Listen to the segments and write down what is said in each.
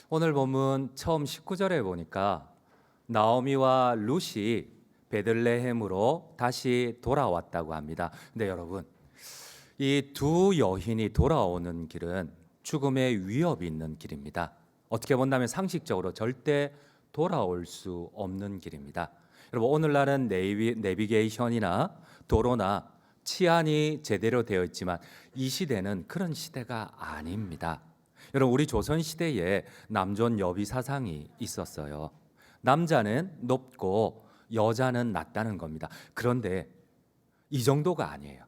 오늘 본문 처음 19절에 보니까 나오미와 룻이 베들레헴으로 다시 돌아왔다고 합니다. 근데 여러분, 이 두 여인이 돌아오는 길은 죽음의 위협이 있는 길입니다. 어떻게 본다면 상식적으로 절대 돌아올 수 없는 길입니다. 여러분, 오늘날은 내비게이션이나 도로나 치안이 제대로 되어 있지만 이 시대는 그런 시대가 아닙니다. 여러분, 우리 조선 시대에 남존 여비 사상이 있었어요. 남자는 높고 여자는 낮다는 겁니다. 그런데 이 정도가 아니에요.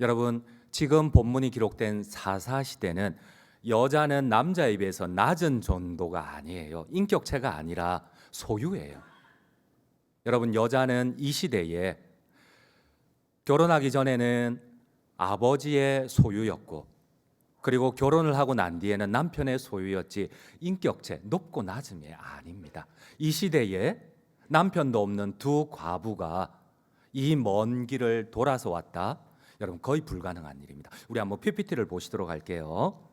여러분, 지금 본문이 기록된 사사시대는 여자는 남자에 비해서 낮은 정도가 아니에요. 인격체가 아니라 소유예요. 여러분, 여자는 이 시대에 결혼하기 전에는 아버지의 소유였고, 그리고 결혼을 하고 난 뒤에는 남편의 소유였지 인격체, 높고 낮음이 아닙니다. 이 시대에 남편도 없는 두 과부가 이 먼 길을 돌아서 왔다. 여러분, 거의 불가능한 일입니다. 우리 한번 PPT를 보시도록 할게요.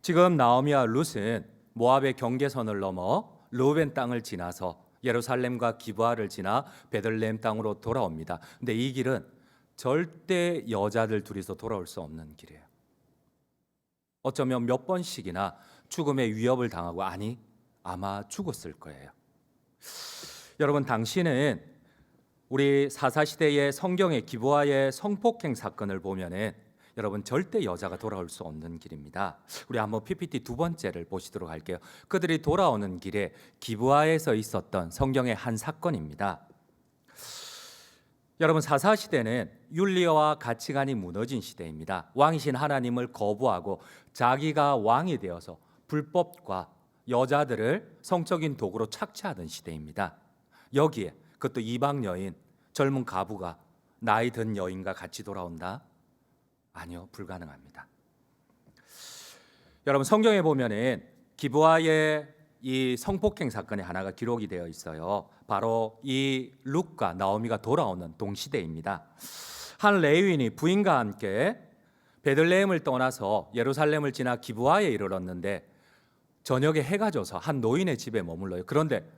지금 나오미와 룻은 모압의 경계선을 넘어 르우벤 땅을 지나서 예루살렘과 기브아를 지나 베들레헴 땅으로 돌아옵니다. 근데 이 길은 절대 여자들 둘이서 돌아올 수 없는 길이에요. 어쩌면 몇 번씩이나 죽음의 위협을 당하고, 아니 아마 죽었을 거예요. 여러분, 당시는 우리 사사시대의 성경의 기브아의 성폭행 사건을 보면은 여러분, 절대 여자가 돌아올 수 없는 길입니다. 우리 한번 PPT 두 번째를 보시도록 할게요. 그들이 돌아오는 길에 기브아에서 있었던 성경의 한 사건입니다. 여러분, 사사시대는 윤리와 가치관이 무너진 시대입니다. 왕이신 하나님을 거부하고 자기가 왕이 되어서 불법과 여자들을 성적인 도구로 착취하던 시대입니다. 여기에 그것도 이방 여인, 젊은 가부가 나이 든 여인과 같이 돌아온다? 아니요, 불가능합니다. 여러분, 성경에 보면은 기브아의 이 성폭행 사건의 하나가 기록이 되어 있어요. 바로 이 룻과 나오미가 돌아오는 동시대입니다. 한 레위인이 부인과 함께 베들레헴을 떠나서 예루살렘을 지나 기브아에 이르렀는데 저녁에 해가 져서 한 노인의 집에 머물러요. 그런데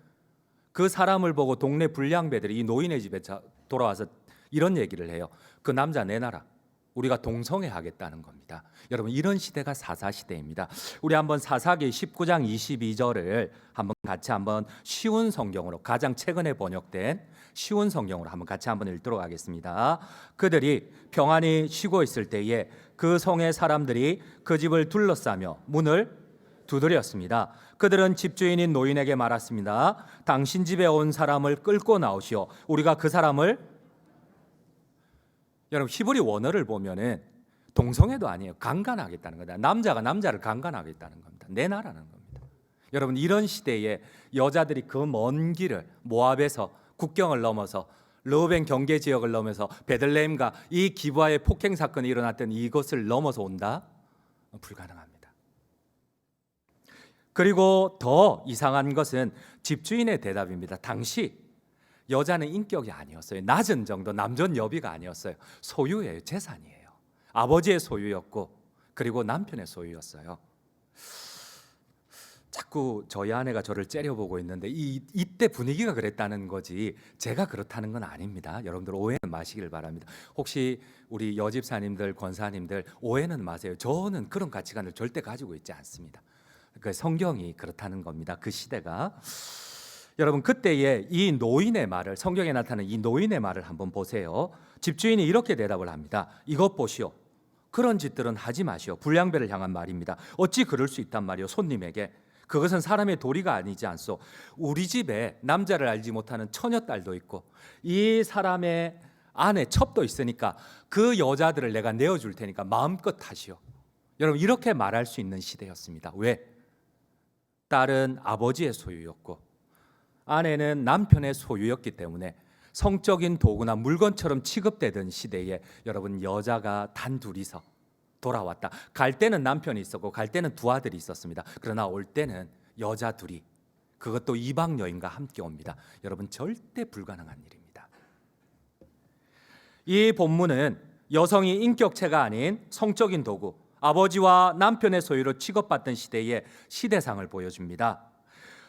그 사람을 보고 동네 불량배들이 이 노인의 집에 돌아와서 이런 얘기를 해요. 그 남자 내놔라. 우리가 동성애 하겠다는 겁니다. 여러분, 이런 시대가 사사시대입니다. 우리 한번 사사기 19장 22절을 같이 한번 쉬운 성경으로, 가장 최근에 번역된 쉬운 성경으로 같이 한번 읽도록 하겠습니다. 그들이 평안히 쉬고 있을 때에 그 성의 사람들이 그 집을 둘러싸며 문을 두드렸습니다. 그들은 집주인인 노인에게 말했습니다. 당신 집에 온 사람을 끌고 나오시오. 우리가 그 사람을, 여러분, 히브리 원어를 보면은 동성애도 아니에요. 강간하겠다는 거다. 남자가 남자를 강간하겠다는 겁니다. 내놔라는 겁니다. 여러분, 이런 시대에 여자들이 그 먼 길을 모압에서 국경을 넘어서 르우벤 경계 지역을 넘어서 베들레헴과 이 기브아의 폭행 사건이 일어났던 이곳을 넘어서 온다? 불가능합니다. 그리고 더 이상한 것은 집주인의 대답입니다. 당시 여자는 인격이 아니었어요. 낮은 정도, 남존 여비가 아니었어요. 소유예요. 재산이에요. 아버지의 소유였고, 그리고 남편의 소유였어요. 자꾸 저희 아내가 저를 째려보고 있는데 이때 분위기가 그랬다는 거지 제가 그렇다는 건 아닙니다. 여러분들 오해는 마시길 바랍니다. 혹시 우리 여집사님들, 권사님들 오해는 마세요. 저는 그런 가치관을 절대 가지고 있지 않습니다. 그 성경이 그렇다는 겁니다. 그 시대가. 여러분, 그때의 이 노인의 말을, 성경에 나타나는 이 노인의 말을 한번 보세요. 집주인이 이렇게 대답을 합니다. 이것 보시오. 그런 짓들은 하지 마시오. 불량배를 향한 말입니다. 어찌 그럴 수 있단 말이오. 손님에게. 그것은 사람의 도리가 아니지 않소. 우리 집에 남자를 알지 못하는 처녀딸도 있고 이 사람의 안에 첩도 있으니까 그 여자들을 내가 내어줄 테니까 마음껏 하시오. 여러분, 이렇게 말할 수 있는 시대였습니다. 왜? 딸은 아버지의 소유였고 아내는 남편의 소유였기 때문에 성적인 도구나 물건처럼 취급되던 시대에 여러분, 여자가 단둘이서 돌아왔다. 갈 때는 남편이 있었고 갈 때는 두 아들이 있었습니다. 그러나 올 때는 여자 둘이, 그것도 이방 여인과 함께 옵니다. 여러분, 절대 불가능한 일입니다. 이 본문은 여성이 인격체가 아닌 성적인 도구, 아버지와 남편의 소유로 취급받던 시대의 시대상을 보여줍니다.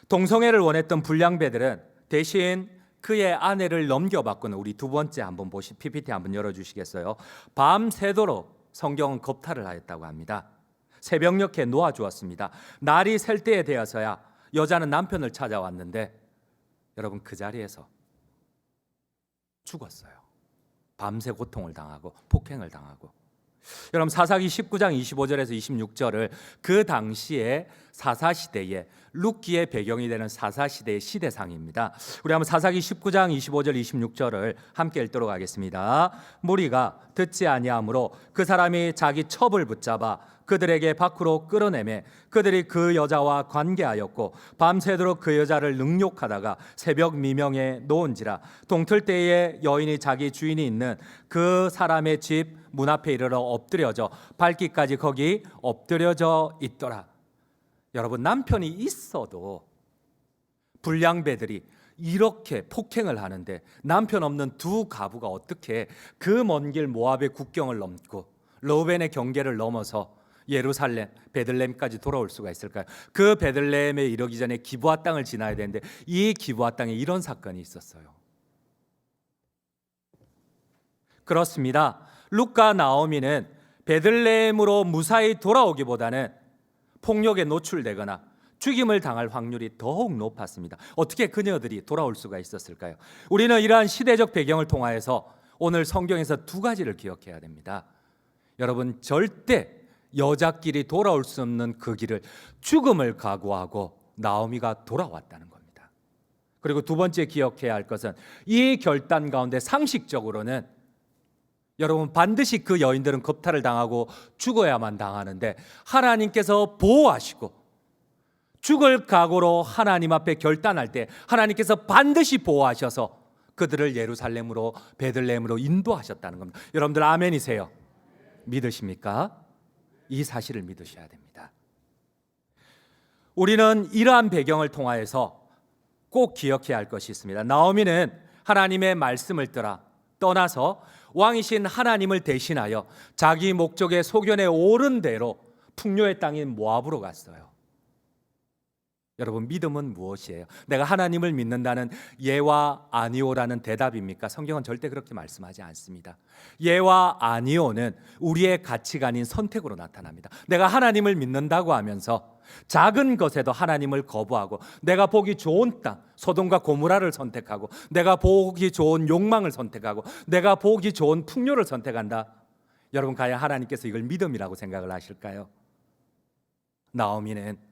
동성애를 원했던 불량배들은 대신 그의 아내를 넘겨받고는, 우리 두 번째 한번 PPT 한번 열어주시겠어요? 밤새도록 성경은 겁탈을 하였다고 합니다. 새벽녘에 놓아주었습니다. 날이 셀 때에 되어서야 여자는 남편을 찾아왔는데 여러분 그 자리에서 죽었어요. 밤새 고통을 당하고 폭행을 당하고. 여러분 사사기 19장 25절에서 26절을 그 당시에 사사시대에 룻기의 배경이 되는 사사시대의 시대상입니다. 우리 한번 사사기 19장 25절 26절을 함께 읽도록 하겠습니다. 무리가 듣지 아니하므로 그 사람이 자기 첩을 붙잡아 그들에게 밖으로 끌어내매 그들이 그 여자와 관계하였고 밤새도록 그 여자를 능욕하다가 새벽 미명에 놓은지라. 동틀 때에 여인이 자기 주인이 있는 그 사람의 집 문 앞에 이르러 엎드려져 발기까지 거기 엎드려져 있더라. 여러분 남편이 있어도 불량배들이 이렇게 폭행을 하는데 남편 없는 두 가부가 어떻게 그 먼 길 모압의 국경을 넘고 르우벤의 경계를 넘어서 예루살렘, 베들레헴까지 돌아올 수가 있을까요? 그 베들레헴에 이르기 전에 기브아 땅을 지나야 되는데 이 기브아 땅에 이런 사건이 있었어요. 그렇습니다. 룻과 나오미는 베들레헴으로 무사히 돌아오기보다는 폭력에 노출되거나 죽임을 당할 확률이 더욱 높았습니다. 어떻게 그녀들이 돌아올 수가 있었을까요? 우리는 이러한 시대적 배경을 통하여서 오늘 성경에서 두 가지를 기억해야 됩니다. 여러분 절대 여자끼리 돌아올 수 없는 그 길을 죽음을 각오하고 나오미가 돌아왔다는 겁니다. 그리고 두 번째 기억해야 할 것은 이 결단 가운데 상식적으로는 여러분 반드시 그 여인들은 겁탈을 당하고 죽어야만 당하는데 하나님께서 보호하시고 죽을 각오로 하나님 앞에 결단할 때 하나님께서 반드시 보호하셔서 그들을 예루살렘으로 베들레헴으로 인도하셨다는 겁니다. 여러분들 아멘이세요? 믿으십니까? 이 사실을 믿으셔야 됩니다. 우리는 이러한 배경을 통하여서 꼭 기억해야 할 것이 있습니다. 나오미는 하나님의 말씀을 떠나서 왕이신 하나님을 대신하여 자기 목적의 소견에 오른 대로 풍요의 땅인 모압으로 갔어요. 여러분 믿음은 무엇이에요? 내가 하나님을 믿는다는 예와 아니오라는 대답입니까? 성경은 절대 그렇게 말씀하지 않습니다. 예와 아니오는 우리의 가치관인 선택으로 나타납니다. 내가 하나님을 믿는다고 하면서 작은 것에도 하나님을 거부하고 내가 보기 좋은 땅, 소돔과 고모라를 선택하고 내가 보기 좋은 욕망을 선택하고 내가 보기 좋은 풍요를 선택한다. 여러분 과연 하나님께서 이걸 믿음이라고 생각을 하실까요? 나오미는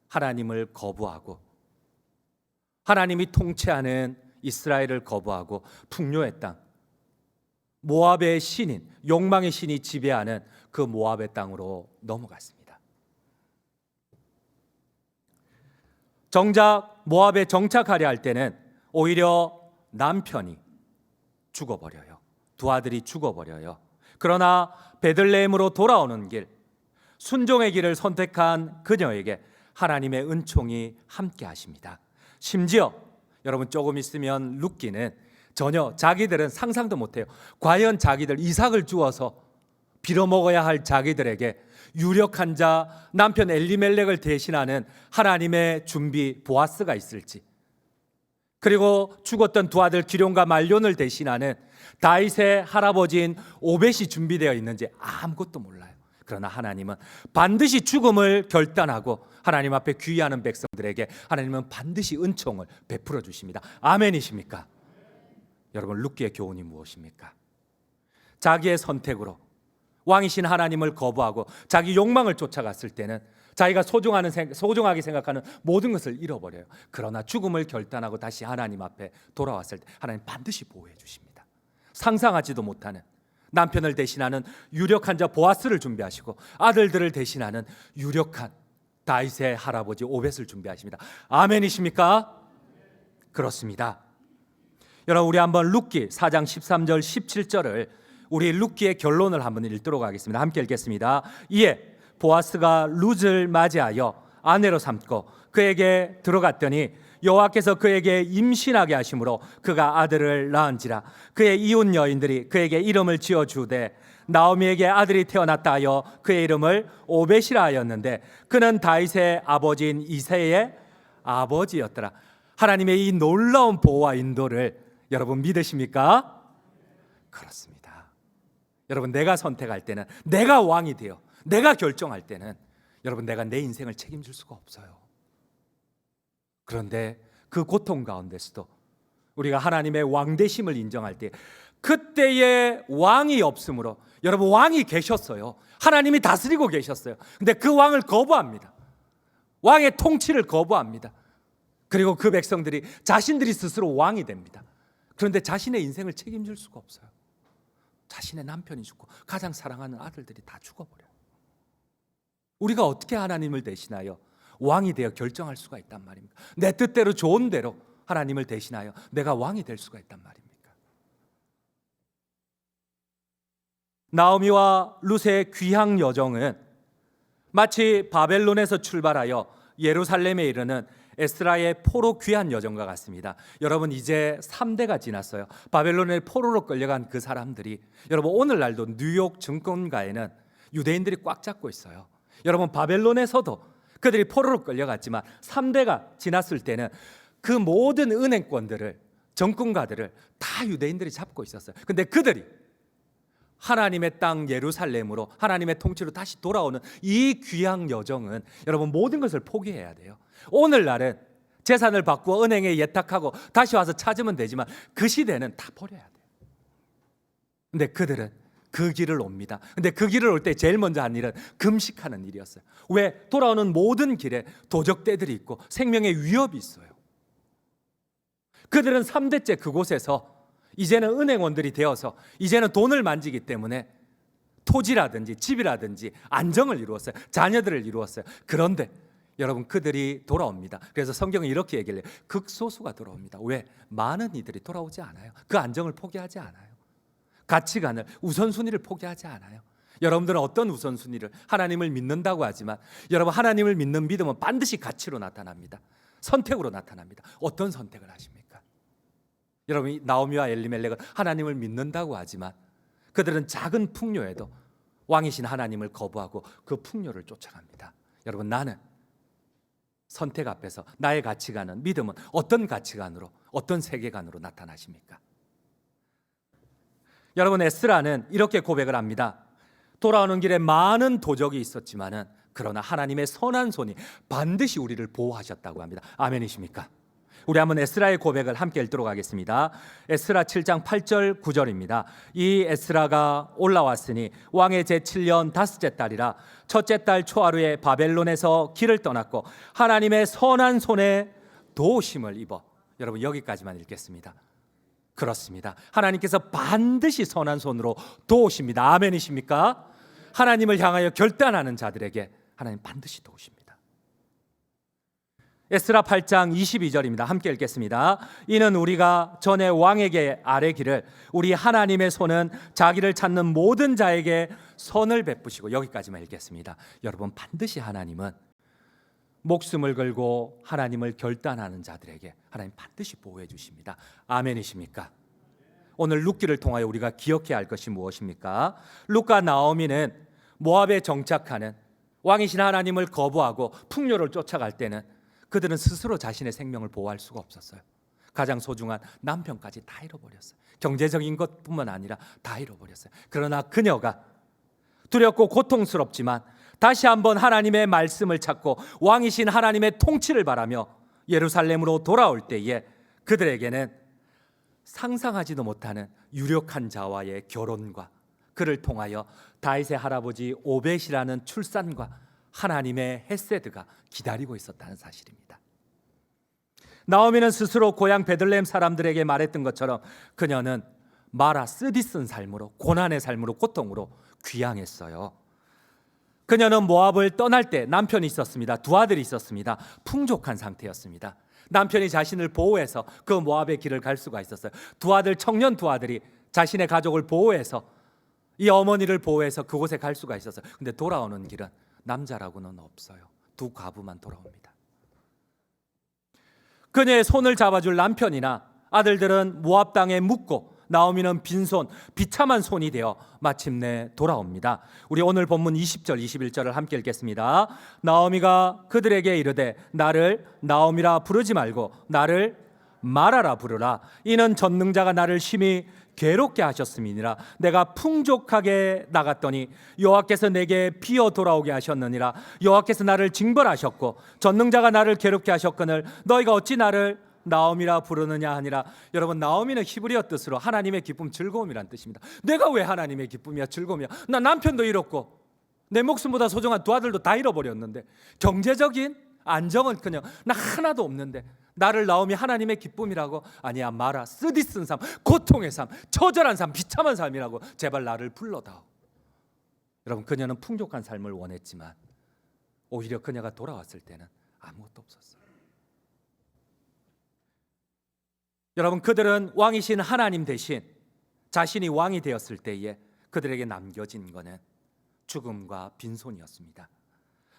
하나님을 거부하고 하나님이 통치하는 이스라엘을 거부하고 풍요의 땅, 모압의 신인, 욕망의 신이 지배하는 그 모압의 땅으로 넘어갔습니다. 정작 모압에 정착하려 할 때는 오히려 남편이 죽어버려요. 두 아들이 죽어버려요. 그러나 베들레헴으로 돌아오는 길, 순종의 길을 선택한 그녀에게 하나님의 은총이 함께 하십니다. 심지어 여러분 조금 있으면 룻기는 전혀 자기들은 상상도 못해요. 과연 자기들 이삭을 주어서 빌어먹어야 할 자기들에게 유력한 자 남편 엘리멜렉을 대신하는 하나님의 준비 보아스가 있을지, 그리고 죽었던 두 아들 기럯과 말론을 대신하는 다윗의 할아버지인 오벳이 준비되어 있는지 아무것도 몰라요. 그러나 하나님은 반드시 죽음을 결단하고 하나님 앞에 귀의하는 백성들에게 하나님은 반드시 은총을 베풀어 주십니다. 아멘이십니까? 여러분 룻기의 교훈이 무엇입니까? 자기의 선택으로 왕이신 하나님을 거부하고 자기 욕망을 쫓아갔을 때는 자기가 소중하게 생각하는 모든 것을 잃어버려요. 그러나 죽음을 결단하고 다시 하나님 앞에 돌아왔을 때 하나님 반드시 보호해 주십니다. 상상하지도 못하는 남편을 대신하는 유력한 자 보아스를 준비하시고 아들들을 대신하는 유력한 다윗의 할아버지 오벳을 준비하십니다. 아멘이십니까? 그렇습니다. 여러분 우리 한번 룻기 4장 13절 17절을 우리 룻기의 결론을 한번 읽도록 하겠습니다. 함께 읽겠습니다. 이에 보아스가 룻을 맞이하여 아내로 삼고 그에게 들어갔더니 여호와께서 그에게 임신하게 하심으로 그가 아들을 낳은지라. 그의 이웃 여인들이 그에게 이름을 지어주되 나오미에게 아들이 태어났다 하여 그의 이름을 오벳이라 하였는데 그는 다윗의 아버지인 이새의 아버지였더라. 하나님의 이 놀라운 보호와 인도를 여러분 믿으십니까? 그렇습니다. 여러분, 내가 선택할 때는, 내가 왕이 되어 내가 결정할 때는 여러분, 내가 내 인생을 책임질 수가 없어요. 그런데 그 고통 가운데서도 우리가 하나님의 왕되심을 인정할 때, 그때의 왕이 없으므로, 여러분, 왕이 계셨어요. 하나님이 다스리고 계셨어요. 근데 그 왕을 거부합니다. 왕의 통치를 거부합니다. 그리고 그 백성들이 자신들이 스스로 왕이 됩니다. 그런데 자신의 인생을 책임질 수가 없어요. 자신의 남편이 죽고 가장 사랑하는 아들들이 다 죽어버려요. 우리가 어떻게 하나님을 대신하여 왕이 되어 결정할 수가 있단 말입니까? 내 뜻대로 좋은 대로 하나님을 대신하여 내가 왕이 될 수가 있단 말입니까? 나오미와 룻의 귀향 여정은 마치 바벨론에서 출발하여 예루살렘에 이르는 에스라의 포로 귀환 여정과 같습니다. 여러분, 이제 3대가 지났어요. 바벨론의 포로로 끌려간 그 사람들이, 여러분, 오늘날도 뉴욕 증권가에는 유대인들이 꽉 잡고 있어요. 여러분, 바벨론에서도 그들이 포로로 끌려갔지만 3대가 지났을 때는 그 모든 은행권들을, 정권가들을 다 유대인들이 잡고 있었어요. 근데 그들이 하나님의 땅 예루살렘으로, 하나님의 통치로 다시 돌아오는 이 귀향 여정은 여러분, 모든 것을 포기해야 돼요. 오늘날은 재산을 바꾸어 은행에 예탁하고 다시 와서 찾으면 되지만 그 시대는 다 버려야 돼요. 근데 그들은 그 길을 옵니다. 근데 그 길을 올 때 제일 먼저 한 일은 금식하는 일이었어요. 왜? 돌아오는 모든 길에 도적떼들이 있고 생명의 위협이 있어요. 그들은 3대째 그곳에서 이제는 은행원들이 되어서 이제는 돈을 만지기 때문에 토지라든지 집이라든지 안정을 이루었어요. 자녀들을 이루었어요. 그런데 여러분, 그들이 돌아옵니다. 그래서 성경은 이렇게 얘기를 해요. 극소수가 돌아옵니다. 왜? 많은 이들이 돌아오지 않아요. 그 안정을 포기하지 않아요. 가치관을, 우선순위를 포기하지 않아요. 여러분들은 어떤 우선순위를, 하나님을 믿는다고 하지만 여러분, 하나님을 믿는 믿음은 반드시 가치로 나타납니다. 선택으로 나타납니다. 어떤 선택을 하십니까? 여러분, 나오미와 엘리멜렉은 하나님을 믿는다고 하지만 그들은 작은 풍요에도 왕이신 하나님을 거부하고 그 풍요를 쫓아갑니다. 여러분, 나는 선택 앞에서 나의 가치관은, 믿음은 어떤 가치관으로, 어떤 세계관으로 나타나십니까? 여러분, 에스라는 이렇게 고백을 합니다. 돌아오는 길에 많은 도적이 있었지만은 그러나 하나님의 선한 손이 반드시 우리를 보호하셨다고 합니다. 아멘이십니까? 우리 한번 에스라의 고백을 함께 읽도록 하겠습니다. 에스라 7장 8절 9절입니다. 이 에스라가 올라왔으니 왕의 제7년 다섯째 달이라 첫째 달 초하루에 바벨론에서 길을 떠났고 하나님의 선한 손에 도우심을 입어. 여러분, 여기까지만 읽겠습니다. 그렇습니다. 하나님께서 반드시 선한 손으로 도우십니다. 아멘이십니까? 하나님을 향하여 결단하는 자들에게 하나님 반드시 도우십니다. 에스라 8장 22절입니다. 함께 읽겠습니다. 이는 우리가 전에 왕에게 아뢰기를 우리 하나님의 손은 자기를 찾는 모든 자에게 선을 베푸시고. 여기까지만 읽겠습니다. 여러분, 반드시 하나님은 목숨을 걸고 하나님을 결단하는 자들에게 하나님 반드시 보호해 주십니다. 아멘이십니까? 오늘 룻기를 통하여 우리가 기억해야 할 것이 무엇입니까? 룻과 나오미는 모압에 정착하는 왕이신 하나님을 거부하고 풍요를 쫓아갈 때는 그들은 스스로 자신의 생명을 보호할 수가 없었어요. 가장 소중한 남편까지 다 잃어버렸어요. 경제적인 것뿐만 아니라 다 잃어버렸어요. 그러나 그녀가 두렵고 고통스럽지만 다시 한번 하나님의 말씀을 찾고 왕이신 하나님의 통치를 바라며 예루살렘으로 돌아올 때에 그들에게는 상상하지도 못하는 유력한 자와의 결혼과 그를 통하여 다윗의 할아버지 오벳이라는 출산과 하나님의 헤세드가 기다리고 있었다는 사실입니다. 나오미는 스스로 고향 베들레헴 사람들에게 말했던 것처럼 그녀는 마라 쓰디쓴 삶으로, 고난의 삶으로, 고통으로 귀향했어요. 그녀는 모압을 떠날 때 남편이 있었습니다. 두 아들이 있었습니다. 풍족한 상태였습니다. 남편이 자신을 보호해서 그 모압의 길을 갈 수가 있었어요. 청년 두 아들이 자신의 가족을 보호해서, 이 어머니를 보호해서 그곳에 갈 수가 있었어요. 근데 돌아오는 길은 남자라고는 없어요. 두 과부만 돌아옵니다. 그녀의 손을 잡아줄 남편이나 아들들은 모압 땅에 묻고 나오미는 빈손, 비참한 손이 되어 마침내 돌아옵니다. 우리 오늘 본문 20절, 21절을 함께 읽겠습니다. 나오미가 그들에게 이르되 나를 나오미라 부르지 말고 나를 마라라 부르라. 이는 전능자가 나를 심히 괴롭게 하셨음이니라. 내가 풍족하게 나갔더니 여호와께서 내게 비어 돌아오게 하셨느니라. 여호와께서 나를 징벌하셨고 전능자가 나를 괴롭게 하셨거늘 너희가 어찌 나를 나오미라 부르느냐 하니라. 여러분, 나오미는 히브리어 뜻으로 하나님의 기쁨, 즐거움이란 뜻입니다. 내가 왜 하나님의 기쁨이야, 즐거움이야? 나 남편도 잃었고 내 목숨보다 소중한 두 아들도 다 잃어버렸는데 경제적인 안정은 그냥 나 하나도 없는데 나를 나오미 하나님의 기쁨이라고? 아니야, 마라, 쓰디쓴 삶, 고통의 삶, 처절한 삶, 비참한 삶이라고 제발 나를 불러다오. 여러분, 그녀는 풍족한 삶을 원했지만 오히려 그녀가 돌아왔을 때는 아무것도 없었어요. 여러분, 그들은 왕이신 하나님 대신 자신이 왕이 되었을 때에 그들에게 남겨진 것은 죽음과 빈손이었습니다.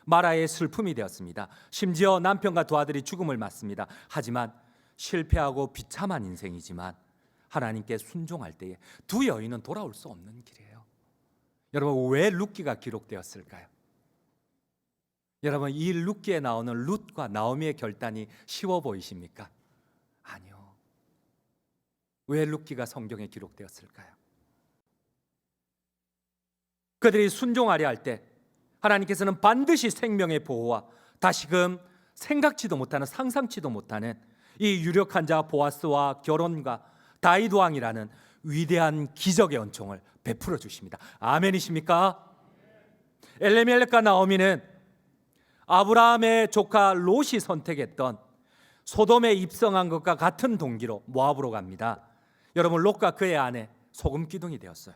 마라의 슬픔이 되었습니다. 심지어 남편과 두 아들이 죽음을 맞습니다. 하지만 실패하고 비참한 인생이지만 하나님께 순종할 때에 두 여인은 돌아올 수 없는 길이에요. 여러분, 왜 룻기가 기록되었을까요? 여러분, 이 룻기에 나오는 룻과 나오미의 결단이 쉬워 보이십니까? 아니요. 왜 룻기가 성경에 기록되었을까요? 그들이 순종하려 할 때 하나님께서는 반드시 생명의 보호와 다시금 생각지도 못하는, 상상치도 못하는 이 유력한 자 보아스와 결혼과 다윗 왕이라는 위대한 기적의恩寵을 베풀어 주십니다. 아멘이십니까? 엘리멜렉과 나오미는 아브라함의 조카 롯이 선택했던 소돔에 입성한 것과 같은 동기로 모압으로 갑니다. 여러분, 롯과 그의 아내 소금 기둥이 되었어요.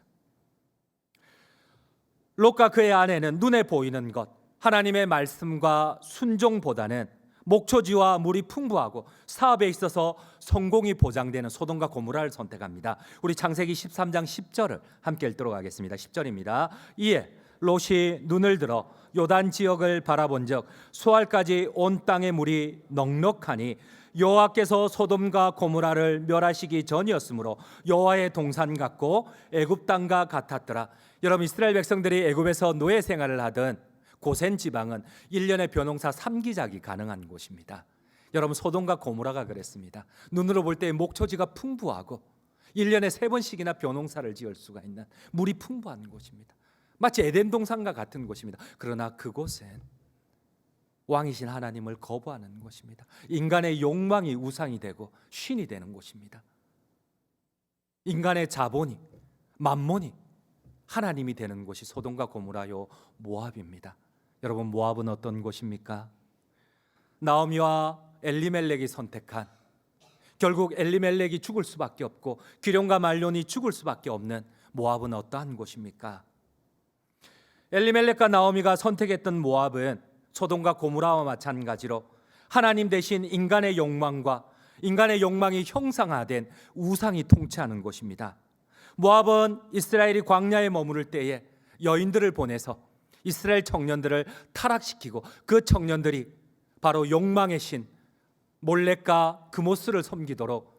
롯과 그의 아내는 눈에 보이는 것, 하나님의 말씀과 순종보다는 목초지와 물이 풍부하고 사업에 있어서 성공이 보장되는 소돔과 고모라를 선택합니다. 우리 창세기 13장 10절을 함께 읽도록 하겠습니다. 10절입니다. 이에 롯이 눈을 들어 요단 지역을 바라본즉 수알까지 온 땅의 물이 넉넉하니 여호와께서 소돔과 고모라를 멸하시기 전이었으므로 여호와의 동산 같고 애굽 땅과 같았더라. 여러분, 이스라엘 백성들이 애굽에서 노예 생활을 하던 고센 지방은 1년에 벼농사 3기작이 가능한 곳입니다. 여러분, 소돔과 고모라가 그랬습니다. 눈으로 볼 때 목초지가 풍부하고 1년에 3번씩이나 벼농사를 지을 수가 있는 물이 풍부한 곳입니다. 마치 에덴 동산과 같은 곳입니다. 그러나 그곳은 왕이신 하나님을 거부하는 곳입니다. 인간의 욕망이 우상이 되고 신이 되는 곳입니다. 인간의 자본이, 만몬이 하나님이 되는 곳이 소돔과 고모라요 모압입니다. 여러분, 모압은 어떤 곳입니까? 나오미와 엘리멜렉이 선택한, 결국 엘리멜렉이 죽을 수밖에 없고 기럯과 말론이 죽을 수밖에 없는 모압은 어떠한 곳입니까? 엘리멜렉과 나오미가 선택했던 모압은 소돔과 고모라와 마찬가지로 하나님 대신 인간의 욕망과 인간의 욕망이 형상화된 우상이 통치하는 곳입니다. 모압은 이스라엘이 광야에 머무를 때에 여인들을 보내서 이스라엘 청년들을 타락시키고 그 청년들이 바로 욕망의 신 몰렉과 그모스를 섬기도록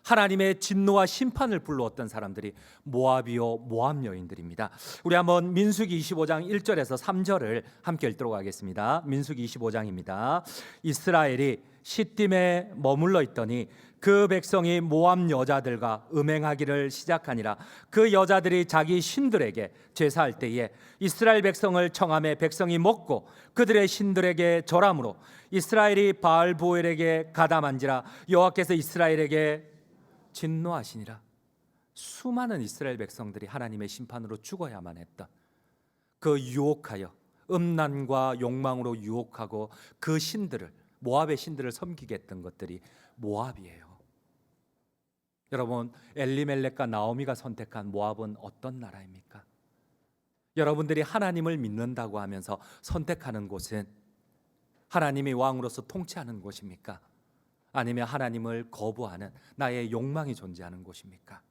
하나님의 진노와 심판을 불러왔던 사람들이 모압이요 모압 여인들입니다. 우리 한번 민수기 25장 1절에서 3절을 함께 읽도록 하겠습니다. 민수기 25장입니다. 이스라엘이 시딤에 머물러 있더니 그 백성이 모압 여자들과 음행하기를 시작하니라. 그 여자들이 자기 신들에게 제사할 때에 이스라엘 백성을 청함에 백성이 먹고 그들의 신들에게 절함으로 이스라엘이 바알보엘에게 가담한지라. 여호와께서 이스라엘에게 진노하시니라. 수많은 이스라엘 백성들이 하나님의 심판으로 죽어야만 했던 그 유혹하여 음란과 욕망으로 유혹하고 그 신들을, 모압의 신들을 섬기게 했던 것들이 모압이에요. 여러분, 엘리멜렉과 나오미가 선택한 모압은 어떤 나라입니까? 여러분들이 하나님을 믿는다고 하면서 선택하는 곳은 하나님이 왕으로서 통치하는 곳입니까? 아니면 하나님을 거부하는 나의 욕망이 존재하는 곳입니까?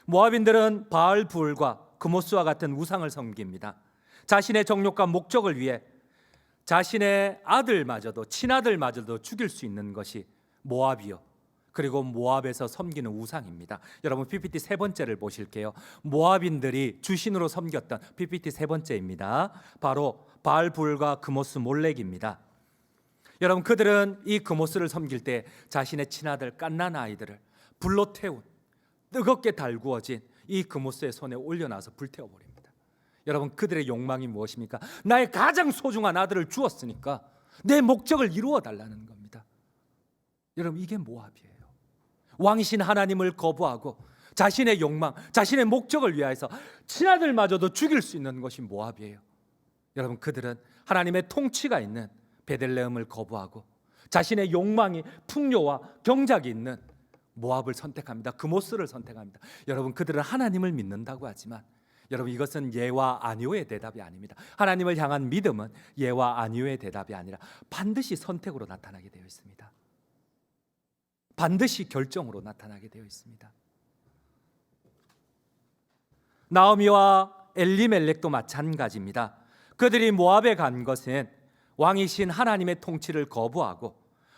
모압인들은 바알불과 그모스와 같은 우상을 섬깁니다. 자신의 정욕과 목적을 위해 자신의 아들마저도, 친아들마저도 죽일 수 있는 것이 모압이요 그리고 모압에서 섬기는 우상입니다. 여러분 PPT 세 번째를 보실게요. 모압인들이 주신으로 섬겼던 PPT 세 번째입니다. 바로 바알불과 그모스 몰렉입니다. 여러분 그들은 이 그모스를 섬길 때 자신의 친아들 갓난 아이들을 불로 태운 뜨겁게 달구어진 이 그모스의 손에 올려놔서 불태워버립니다. 여러분 그들의 욕망이 무엇입니까? 나의 가장 소중한 아들을 주었으니까 내 목적을 이루어 달라는 겁니다. 여러분 이게 모압이에요. 왕이신 하나님을 거부하고 자신의 욕망, 자신의 목적을 위하여서 친아들마저도 죽일 수 있는 것이 모압이에요. 여러분 그들은 하나님의 통치가 있는 베들레헴을 거부하고 자신의 욕망이 풍요와 경작이 있는 모압을 선택합니다. 그모스를 선택합니다. 여러분 그들은 하나님을 믿는다고 하지만 여러분 이것은 예와 아니오의 대답이 아닙니다. 하나님을 향한 믿음은 예와 아니오의 대답이 아니라 반드시 선택으로 나타나게 되어 있습니다. 반드시 결정으로 나타나게 되어 있습니다. 나오미와 엘리멜렉도 마찬가지입니다. 그들이 모압에 간 것은 왕이신 하나님의 통치를 거부하고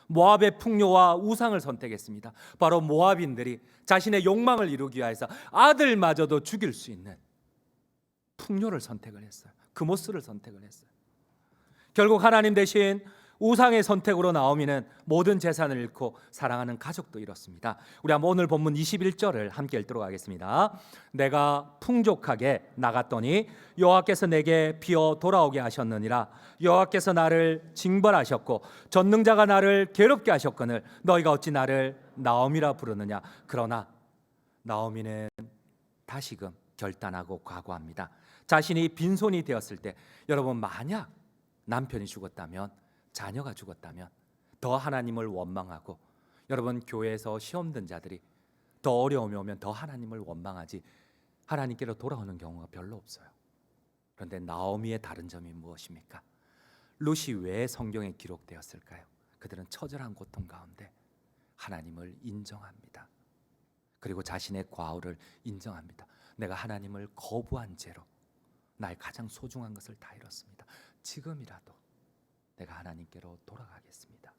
모압의 풍요와 우상을 선택했습니다. 바로 모압인들이 자신의 욕망을 이루기 위해서 아들마저도 죽일 수 있는 풍요를 선택을 했어요. 그모스를 선택을 했어요. 결국 하나님 대신 우상의 선택으로 나오미는 모든 재산을 잃고 사랑하는 가족도 잃었습니다. 우리 한번 오늘 본문 21절을 함께 읽도록 하겠습니다. 내가 풍족하게 나갔더니 여호와께서 내게 비어 돌아오게 하셨느니라. 여호와께서 나를 징벌하셨고 전능자가 나를 괴롭게 하셨거늘 너희가 어찌 나를 나오미라 부르느냐. 그러나 나오미는 다시금 결단하고 각오합니다. 자신이 빈손이 되었을 때 여러분 만약 남편이 죽었다면 자녀가 죽었다면 더 하나님을 원망하고 여러분 교회에서 시험 든 자들이 더 어려움이 오면 더 하나님을 원망하지 하나님께로 돌아오는 경우가 별로 없어요. 그런데 나오미의 다른 점이 무엇입니까? 룻이 왜 성경에 기록되었을까요? 그들은 처절한 고통 가운데 하나님을 인정합니다. 그리고 자신의 과오를 인정합니다. 내가 하나님을 거부한 죄로 나의 가장 소중한 것을 다 잃었습니다. 지금이라도 내가 하나님께로 돌아가겠습니다.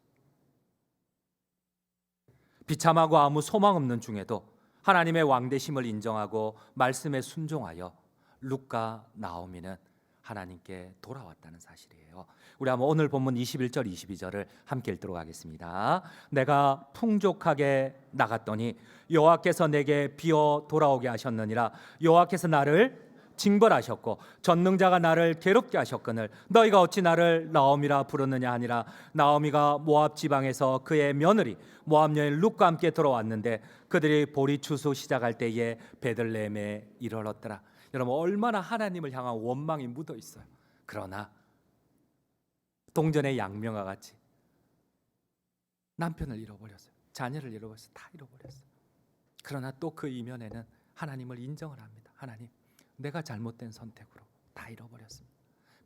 비참하고 아무 소망 없는 중에도 하나님의 왕되심을 인정하고 말씀에 순종하여 룻과 나오미는 하나님께 돌아왔다는 사실이에요. 우리 한번 오늘 본문 21절 22절을 함께 읽도록 하겠습니다. 내가 풍족하게 나갔더니 여호와께서 내게 비어 돌아오게 하셨느니라. 여호와께서 나를 징벌하셨고 전능자가 나를 괴롭게 하셨거늘 너희가 어찌 나를 나오미라 부르느냐 하니라. 나오미가 모압 지방에서 그의 며느리 모압 여인 룻과 함께 들어왔는데 그들이 보리 추수 시작할 때에 베들레헴에 이르렀더라. 여러분 얼마나 하나님을 향한 원망이 묻어 있어요. 그러나 동전의 양명과 같이 남편을 잃어버렸어요. 자녀를 잃어버렸어요. 다 잃어버렸어요. 그러나 또 그 이면에는 하나님을 인정을 합니다. 하나님 내가 잘못된 선택으로 다 잃어버렸습니다.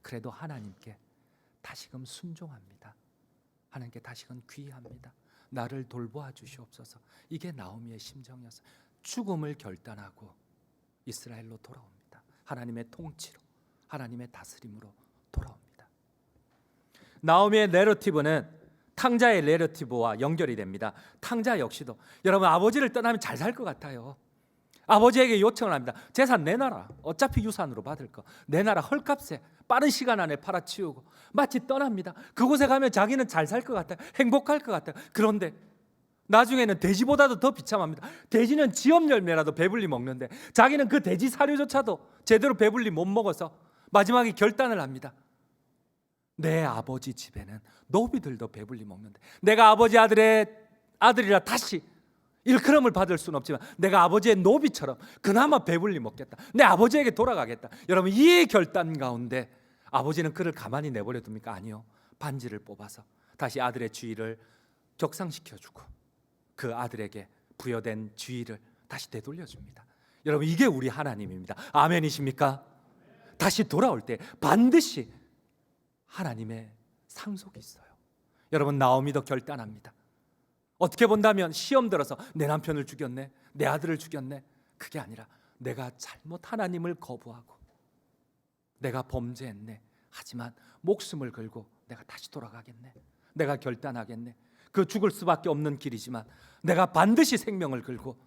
그래도 하나님께 다시금 순종합니다. 하나님께 다시금 귀의합니다. 나를 돌보아 주시옵소서. 이게 나오미의 심정이었어요. 죽음을 결단하고 이스라엘로 돌아옵니다. 하나님의 통치로, 하나님의 다스림으로 돌아옵니다. 나오미의 내러티브는 탕자의 내러티브와 연결이 됩니다. 탕자 역시도 여러분 아버지를 떠나면 잘 살 것 같아요. 아버지에게 요청을 합니다. 재산 내놔라. 어차피 유산으로 받을 거. 내놔라. 헐값에 빠른 시간 안에 팔아치우고 마치 떠납니다. 그곳에 가면 자기는 잘 살 것 같아요. 행복할 것 같아요. 그런데 나중에는 돼지보다도 더 비참합니다. 돼지는 지업 열매라도 배불리 먹는데 자기는 그 돼지 사료조차도 제대로 배불리 못 먹어서 마지막에 결단을 합니다. 내 아버지 집에는 노비들도 배불리 먹는데 내가 아버지 아들이라 다시 일컬음을 받을 수는 없지만 내가 아버지의 노비처럼 그나마 배불리 먹겠다. 내 아버지에게 돌아가겠다. 여러분 이 결단 가운데 아버지는 그를 가만히 내버려 둡니까? 아니요. 반지를 뽑아서 다시 아들의 주의를 격상시켜주고 그 아들에게 부여된 주의를 다시 되돌려줍니다. 여러분 이게 우리 하나님입니다. 아멘이십니까? 다시 돌아올 때 반드시 하나님의 상속이 있어요. 여러분 나오미도 결단합니다. 어떻게 본다면 시험 들어서 내 남편을 죽였네, 내 아들을 죽였네. 그게 아니라 내가 잘못 하나님을 거부하고 내가 범죄했네. 하지만 목숨을 걸고 내가 다시 돌아가겠네. 내가 결단하겠네. 그 죽을 수밖에 없는 길이지만 내가 반드시 생명을 걸고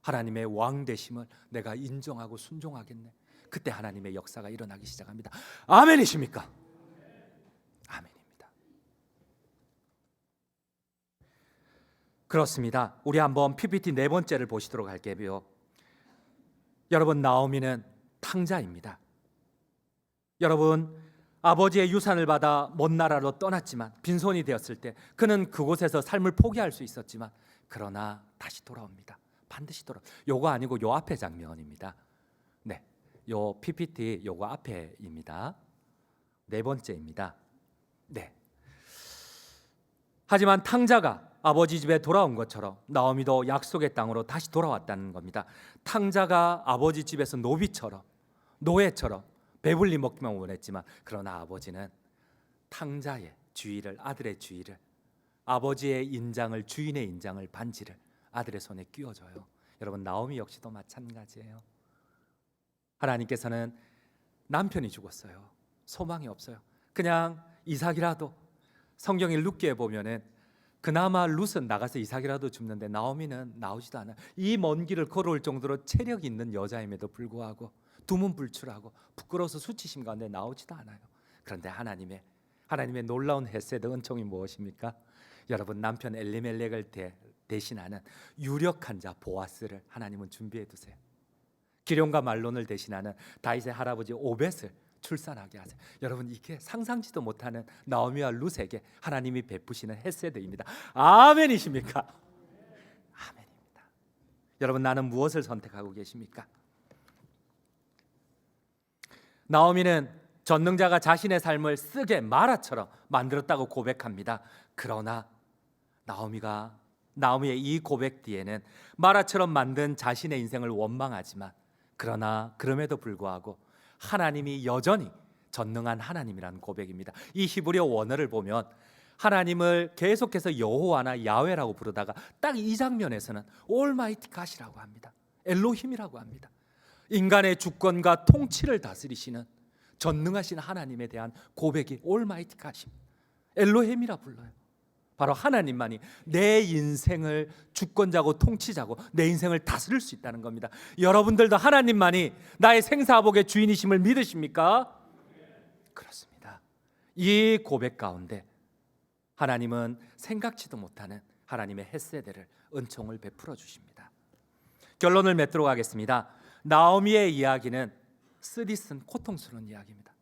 하나님의 왕 되심을 내가 인정하고 순종하겠네. 그때 하나님의 역사가 일어나기 시작합니다. 아멘이십니까? 아멘입니다. 그렇습니다. 우리 한번 PPT 네 번째를 보시도록 할게요. 여러분, 나오미는 탕자입니다. 여러분, 아버지의 유산을 받아 먼 나라로 떠났지만 빈손이 되었을 때 그는 그곳에서 삶을 포기할 수 있었지만 그러나 다시 돌아옵니다. 반드시 돌아. 요거 아니고 요 앞에 장면입니다. 네, 요 PPT 요거 앞에입니다. 네 번째입니다. 네. 하지만 탕자가 아버지 집에 돌아온 것처럼 나오미도 약속의 땅으로 다시 돌아왔다는 겁니다. 탕자가 아버지 집에서 노예처럼 배불리 먹기만 원했지만 그러나 아버지는 탕자의 주의를, 아들의 주의를, 아버지의 인장을, 주인의 인장을, 반지를 아들의 손에 끼워줘요. 여러분, 나오미 역시도 마찬가지예요. 하나님께서는 남편이 죽었어요. 소망이 없어요. 그냥 이삭이라도, 성경의 룻기에 보면은 그나마 룻은 나가서 이삭이라도 줍는데 나오미는 나오지도 않아요. 이 먼 길을 걸어올 정도로 체력이 있는 여자임에도 불구하고 두문불출하고 부끄러워서 수치심 가운데 나오지도 않아요. 그런데 하나님의 놀라운 헤세드 은총이 무엇입니까? 여러분, 남편 엘리멜렉을 대신하는 유력한 자 보아스를 하나님은 준비해 두세요. 기럯과 말론을 대신하는 다윗의 할아버지 오벳을 출산하게 하세요. 여러분, 이게 상상지도 못하는 나오미와 룻에게 하나님이 베푸시는 헤세드입니다. 아멘이십니까? 아멘입니다. 여러분, 나는 무엇을 선택하고 계십니까? 나오미는 전능자가 자신의 삶을 쓰게 마라처럼 만들었다고 고백합니다. 그러나 나오미의 이 고백 뒤에는 마라처럼 만든 자신의 인생을 원망하지만 그러나 그럼에도 불구하고 하나님이 여전히 전능한 하나님이라는 고백입니다. 이 히브리어 원어를 보면 하나님을 계속해서 여호와나 야훼라고 부르다가 딱 이 장면에서는 올마이티 갓이라고 합니다. 엘로힘이라고 합니다. 인간의 주권과 통치를 다스리시는 전능하신 하나님에 대한 고백이 올마이티 갓입니다. 엘로힘이라 불러요. 바로 하나님만이 내 인생을 주권자고 통치자고 내 인생을 다스릴 수 있다는 겁니다. 여러분들도 하나님만이 나의 생사복의 주인이심을 믿으십니까? 그렇습니다. 이 고백 가운데 하나님은 생각지도 못하는 하나님의 헤세드를, 은총을 베풀어 주십니다. 결론을 맺도록 하겠습니다. 나오미의 이야기는 쓰디쓴 고통스러운 이야기입니다.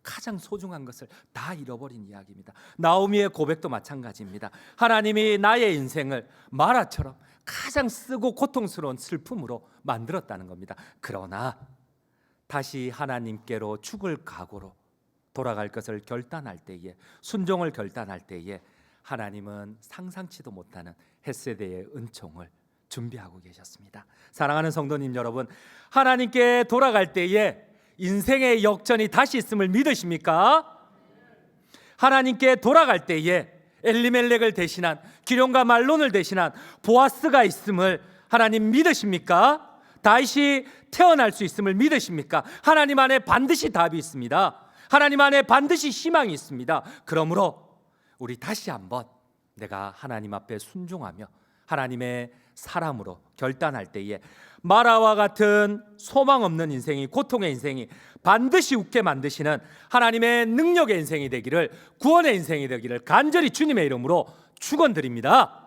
가장 소중한 것을 다 잃어버린 이야기입니다. 나오미의 고백도 마찬가지입니다. 하나님이 나의 인생을 마라처럼 가장 쓰고 고통스러운 슬픔으로 만들었다는 겁니다. 그러나 다시 하나님께로 죽을 각오로 돌아갈 것을 결단할 때에, 순종을 결단할 때에 하나님은 상상치도 못하는 헤세드의 은총을 준비하고 계셨습니다. 사랑하는 성도님 여러분, 하나님께 돌아갈 때에 인생의 역전이 다시 있음을 믿으십니까? 하나님께 돌아갈 때에 엘리멜렉을 대신한, 기럯과 말론을 대신한 보아스가 있음을 하나님 믿으십니까? 다시 태어날 수 있음을 믿으십니까? 하나님 안에 반드시 답이 있습니다. 하나님 안에 반드시 희망이 있습니다. 그러므로 우리 다시 한번 내가 하나님 앞에 순종하며 하나님의 사람으로 결단할 때에 마라와 같은 소망 없는 인생이, 고통의 인생이 반드시 웃게 만드시는 하나님의 능력의 인생이 되기를, 구원의 인생이 되기를 간절히 주님의 이름으로 축원드립니다.